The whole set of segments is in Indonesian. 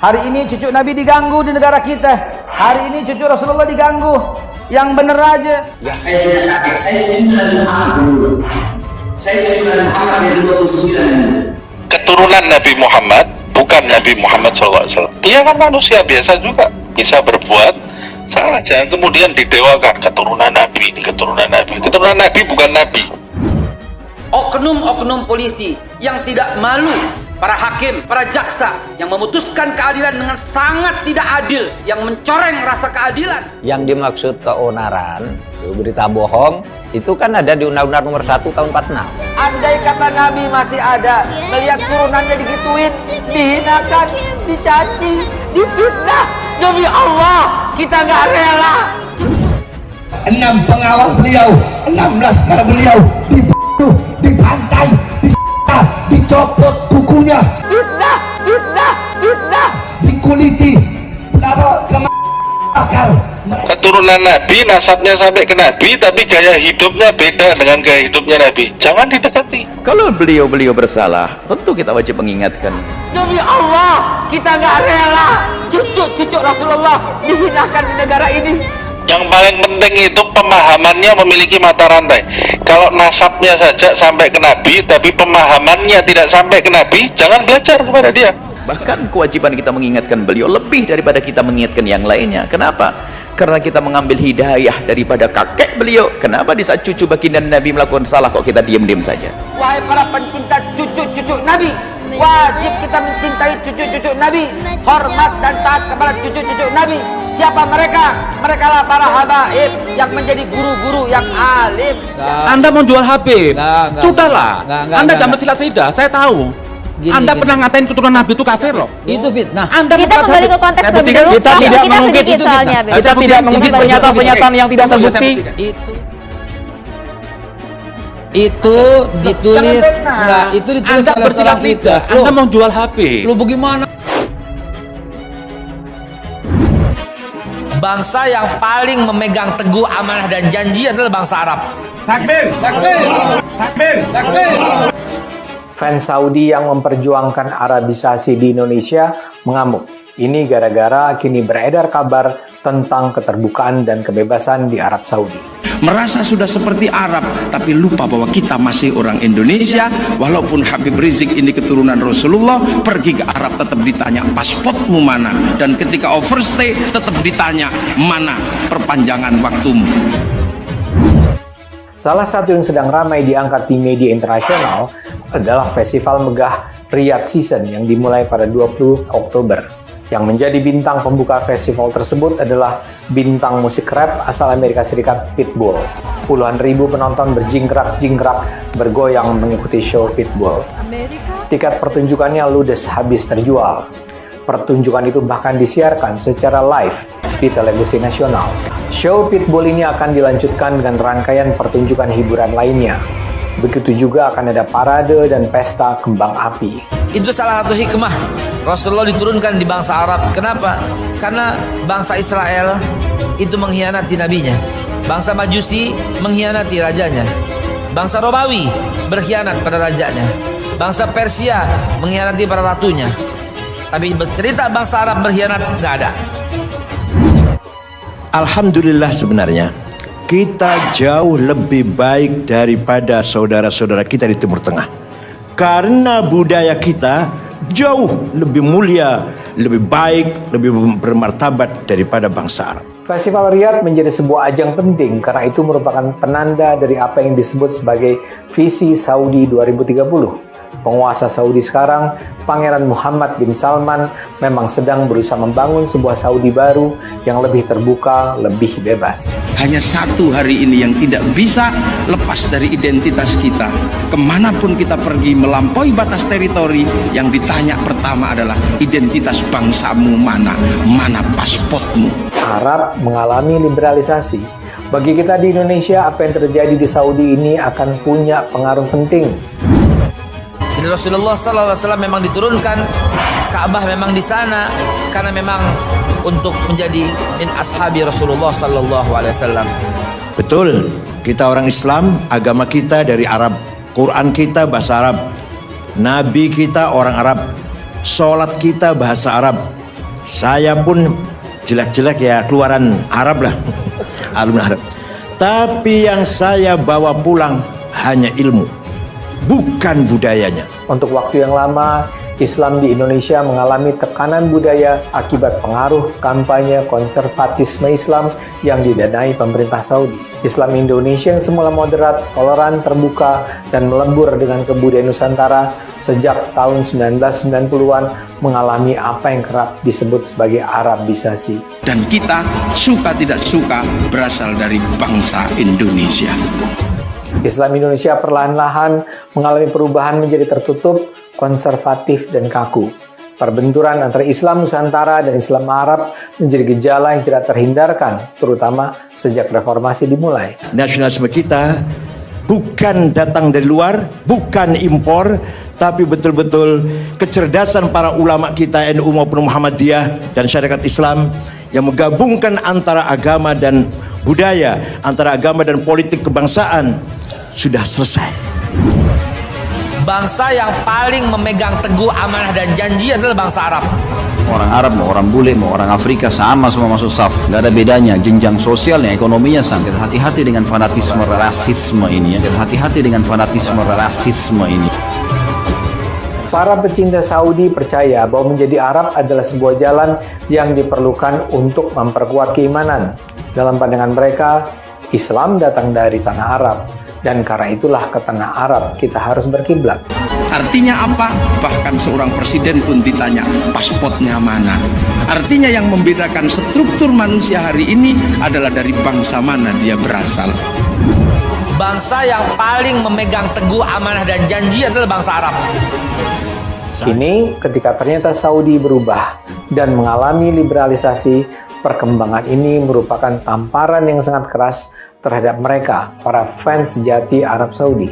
Hari ini cucu Nabi diganggu di negara kita. Hari ini cucu Rasulullah diganggu. Yang bener aja. Ya, saya cucu Nabi Muhammad dulu. Saya cucu Nabi Muhammad yang 29. Keturunan Nabi Muhammad, bukan Nabi Muhammad SAW. Dia kan manusia biasa juga, bisa berbuat salah. Jangan kemudian didewakan keturunan Nabi ini, keturunan Nabi. Keturunan Nabi bukan Nabi. Oknum-oknum polisi yang tidak malu, para hakim, para jaksa yang memutuskan keadilan dengan sangat tidak adil, yang mencoreng rasa keadilan. Yang dimaksud keonaran, berita bohong, itu kan ada di Undang-Undang Nomor 1 Tahun 46. Andai kata Nabi masih ada, melihat turunannya digituin, dihinakan, dicaci, difitnah, demi Allah kita nggak rela. 6 pengawal beliau, 6 laskar beliau dibunuh, dibantai, dicopot kukunya, Fitnah, fitnah, fitnah. dikuliti, akal. Keturunan Nabi, nasabnya sampai ke Nabi, tapi gaya hidupnya beda dengan gaya hidupnya Nabi. Jangan didekati. Kalau beliau bersalah, tentu kita wajib mengingatkan. Demi Allah kita nggak rela cucu Rasulullah dihinakan di negara ini. Yang paling penting itu pemahamannya memiliki mata rantai. Kalau nasabnya saja sampai ke Nabi, tapi pemahamannya tidak sampai ke Nabi, jangan belajar kepada dia. Bahkan kewajiban kita mengingatkan beliau lebih daripada kita mengingatkan yang lainnya. Kenapa? Karena kita mengambil hidayah daripada kakek beliau. Kenapa di saat cucu baginda Nabi melakukan salah kok kita diam-diam saja? Wahai para pencinta cucu-cucu Nabi, wajib kita mencintai cucu-cucu Nabi, hormat dan taat kepada cucu-cucu Nabi. Siapa mereka? Mereka lah para habaib yang menjadi guru-guru yang alim. Anda mau jual Habib? Sudahlah. Anda jangan bersilat lidah, saya tahu. Anda pernah ngatain keturunan Nabi itu kafir loh. Itu fitnah. Anda Kita kembali ke konteks saya dulu. buktikan, Kita tidak mengungkit itu soalnya. Kita tidak mengungkit pernyataan-pernyataan yang tidak terbukti. Itu ditulis enggak, itu ditulis Anda oleh bersilat seorang lidah. kita. Anda mau jual Habib. Lu bagaimana? Bangsa yang paling memegang teguh amanah dan janji adalah bangsa Arab. Takbir, takbir, takbir, takbir. Fans Saudi yang memperjuangkan Arabisasi di Indonesia mengamuk. Ini gara-gara kini beredar kabar tentang keterbukaan dan kebebasan di Arab Saudi. Merasa sudah seperti Arab, tapi lupa bahwa kita masih orang Indonesia. Walaupun Habib Rizik ini keturunan Rasulullah, pergi ke Arab tetap ditanya pasportmu mana, dan ketika overstay tetap ditanya mana perpanjangan waktumu. Salah satu yang sedang ramai diangkat di media internasional adalah Festival Megah Riyadh Season yang dimulai pada 20 Oktober. Yang menjadi bintang pembuka festival tersebut adalah bintang musik rap asal Amerika Serikat Pitbull. Puluhan ribu penonton berjingkrak-jingkrak bergoyang mengikuti show Pitbull. Tiket pertunjukannya ludes habis terjual. Pertunjukan itu bahkan disiarkan secara live di televisi nasional. Show Pitbull ini akan dilanjutkan dengan rangkaian pertunjukan hiburan lainnya. Begitu juga akan ada parade dan pesta kembang api. Itu salah satu hikmah Rasulullah diturunkan di bangsa Arab. Kenapa? Karena bangsa Israel itu mengkhianati nabinya. Bangsa Majusi mengkhianati rajanya. Bangsa Romawi berkhianat pada rajanya. Bangsa Persia mengkhianati para ratunya. Tapi cerita bangsa Arab berkhianat nggak ada. Alhamdulillah sebenarnya kita jauh lebih baik daripada saudara-saudara kita di Timur Tengah. Karena budaya kita jauh lebih mulia, lebih baik, lebih bermartabat daripada bangsa Arab. Festival Riyadh menjadi sebuah ajang penting karena itu merupakan penanda dari apa yang disebut sebagai visi Saudi 2030. Penguasa Saudi sekarang, Pangeran Muhammad bin Salman, memang sedang berusaha membangun sebuah Saudi baru yang lebih terbuka, lebih bebas. Hanya satu hari ini yang tidak bisa lepas dari identitas kita. Kemanapun kita pergi melampaui batas teritori, yang ditanya pertama adalah identitas bangsamu mana, mana pasportmu. Arab mengalami liberalisasi. Bagi kita di Indonesia, apa yang terjadi di Saudi ini akan punya pengaruh penting. Jadi Rasulullah SAW memang diturunkan, Ka'bah memang di sana karena memang untuk menjadi min ashabi Rasulullah SAW. Betul, kita orang Islam, agama kita dari Arab, Quran kita bahasa Arab, Nabi kita orang Arab, sholat kita bahasa Arab, Saya pun jelek-jelek ya keluaran Arab lah. Alumni Arab. Tapi yang saya bawa pulang hanya ilmu, bukan budayanya. Untuk waktu yang lama, Islam di Indonesia mengalami tekanan budaya akibat pengaruh kampanye konservatisme Islam yang didanai pemerintah Saudi. Islam Indonesia yang semula moderat, toleran, terbuka, dan melebur dengan kebudayaan Nusantara sejak tahun 1990-an mengalami apa yang kerap disebut sebagai Arabisasi. Dan kita suka tidak suka berasal dari bangsa Indonesia. Islam Indonesia perlahan-lahan mengalami perubahan menjadi tertutup, konservatif, dan kaku. Perbenturan antara Islam Nusantara dan Islam Arab menjadi gejala yang tidak terhindarkan, terutama sejak reformasi dimulai. Nasionalisme kita bukan datang dari luar, bukan impor, tapi betul-betul kecerdasan para ulama kita NU maupun Muhammadiyah dan syariat Islam yang menggabungkan antara agama dan budaya, antara agama dan politik kebangsaan sudah selesai. Bangsa yang paling memegang teguh amanah dan janji adalah bangsa Arab. Orang Arab, mau orang bule, mau orang Afrika, sama semua masuk saf. Nggak ada bedanya, jenjang sosialnya, ekonominya sama. Hati-hati dengan fanatisme rasisme ini. Hati-hati dengan fanatisme rasisme ini. Para pecinta Saudi percaya bahwa menjadi Arab adalah sebuah jalan yang diperlukan untuk memperkuat keimanan. Dalam pandangan mereka, Islam datang dari tanah Arab. Dan karena itulah ke tanah Arab kita harus berkiblat. Artinya apa? Bahkan seorang presiden pun ditanya paspornya mana. Artinya yang membedakan struktur manusia hari ini adalah dari bangsa mana dia berasal. Bangsa yang paling memegang teguh amanah dan janji adalah bangsa Arab. Kini ketika ternyata Saudi berubah dan mengalami liberalisasi, perkembangan ini merupakan tamparan yang sangat keras terhadap mereka, para fans sejati Arab Saudi.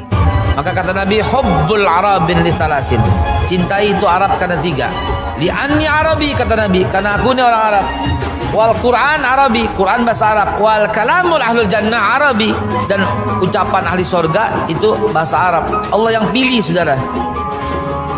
Maka kata Nabi, hubbul arabin li thalasin. Cintai itu Arab karena 3. Li'anni Arabi, kata Nabi, karena aku ini orang Arab. Wal Quran Arabi, Quran bahasa Arab. Wal kalamul ahlul jannah Arabi, dan ucapan ahli surga itu bahasa Arab. Allah yang pilih, saudara.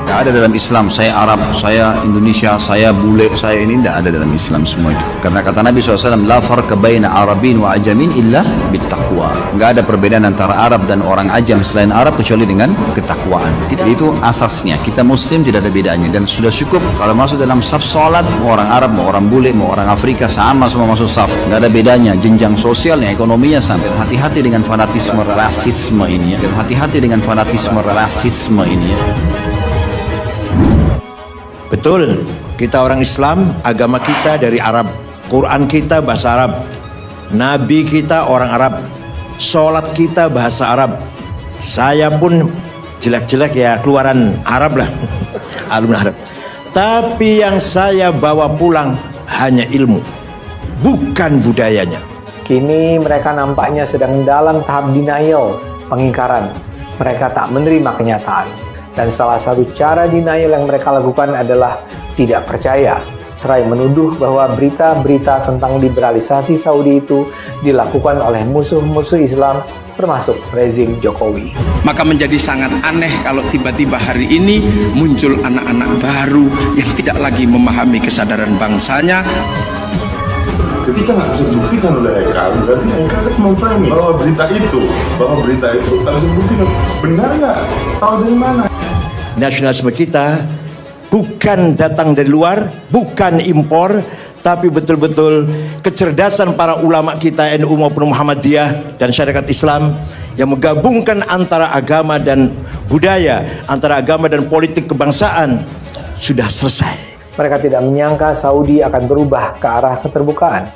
Tidak ada dalam Islam, saya Arab, saya Indonesia, saya bule, saya ini tidak ada dalam Islam semua itu. Karena kata Nabi SAW, la farqa baina Arabin wa ajamin illa bittaqwa. Enggak ada perbedaan antara Arab dan orang ajam selain Arab kecuali dengan ketakwaan. Itu asasnya. Kita Muslim tidak ada bedanya, dan sudah cukup kalau masuk dalam saf sholat, mau orang Arab, mau orang bule, mau orang Afrika, sama semua masuk saf. Enggak ada bedanya, jenjang sosialnya, ekonominya sama. Hati-hati dengan fanatisme rasisme ini. Hati-hati dengan fanatisme rasisme ini. Betul, kita orang Islam, agama kita dari Arab, Quran kita bahasa Arab, Nabi kita orang Arab, sholat kita bahasa Arab. Saya pun jelek-jelek ya keluaran Arab lah, alumni Arab. Tapi yang saya bawa pulang hanya ilmu, bukan budayanya. Kini mereka nampaknya sedang dalam tahap denial, pengingkaran. Mereka tak menerima kenyataan. Dan salah satu cara denial yang mereka lakukan adalah tidak percaya, seraya menuduh bahwa berita-berita tentang liberalisasi Saudi itu dilakukan oleh musuh-musuh Islam, termasuk rezim Jokowi. Maka menjadi sangat aneh kalau tiba-tiba hari ini muncul anak-anak baru yang tidak lagi memahami kesadaran bangsanya. Ketika nggak bisa dibuktikan oleh Haikal, berarti Haikal memahami bahwa berita itu harus dibuktikan. Benar nggak? Tahu dari mana? Nasionalisme kita bukan datang dari luar, bukan impor, tapi betul-betul kecerdasan para ulama kita NU maupun Muhammadiyah dan syariat Islam yang menggabungkan antara agama dan budaya, antara agama dan politik kebangsaan sudah selesai. Mereka tidak menyangka Saudi akan berubah ke arah keterbukaan.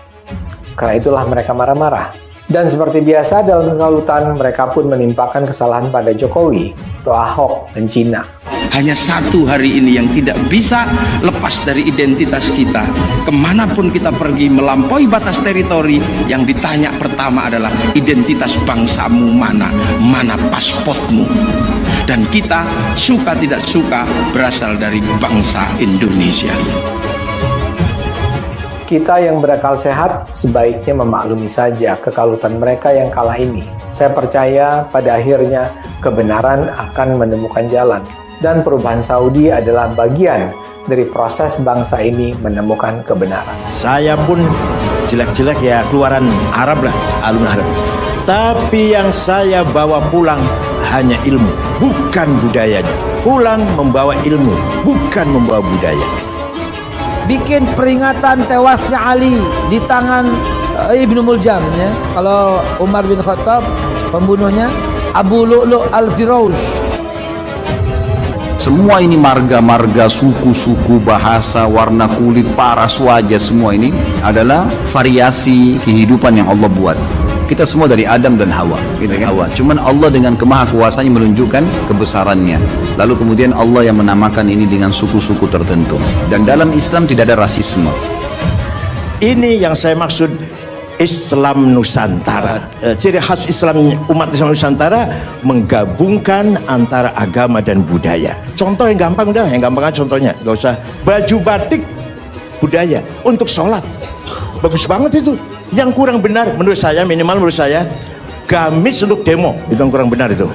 Karena itulah mereka marah-marah. Dan seperti biasa dalam kekalutan, mereka pun menimpakan kesalahan pada Jokowi, atau Ahok, dan Cina. Hanya satu hari ini yang tidak bisa lepas dari identitas kita. Kemanapun kita pergi melampaui batas teritori, yang ditanya pertama adalah identitas bangsamu mana, mana pasportmu. Dan kita suka tidak suka berasal dari bangsa Indonesia. Kita yang berakal sehat sebaiknya memaklumi saja kekalutan mereka yang kalah ini. Saya percaya pada akhirnya kebenaran akan menemukan jalan. Dan perubahan Saudi adalah bagian dari proses bangsa ini menemukan kebenaran. Saya pun jelek-jelek ya keluaran Arab lah, alun Arab. Tapi yang saya bawa pulang hanya ilmu, bukan budayanya. Pulang membawa ilmu, bukan membawa budaya. Bikin peringatan tewasnya Ali di tangan Ibnu Muljam, ya. Kalau Umar bin Khattab pembunuhnya Abu Lu'lu' al-Firaus. Semua ini marga-marga, suku-suku, bahasa, warna kulit, paras wajah, semua ini adalah variasi kehidupan yang Allah buat. Kita semua dari Adam dan Hawa, gitu kan? Cuman Allah dengan kemahakuasaannya menunjukkan kebesarannya. Lalu kemudian Allah yang menamakan ini dengan suku-suku tertentu. Dan dalam Islam tidak ada rasisme. Ini yang saya maksud Islam Nusantara. Ciri khas Islam, umat Islam Nusantara menggabungkan antara agama dan budaya. Contoh yang gampang dah, yang gampang aja contohnya, nggak usah baju batik budaya untuk sholat, bagus banget itu. Yang kurang benar menurut saya, minimal menurut saya, gamis untuk demo itu yang kurang benar itu.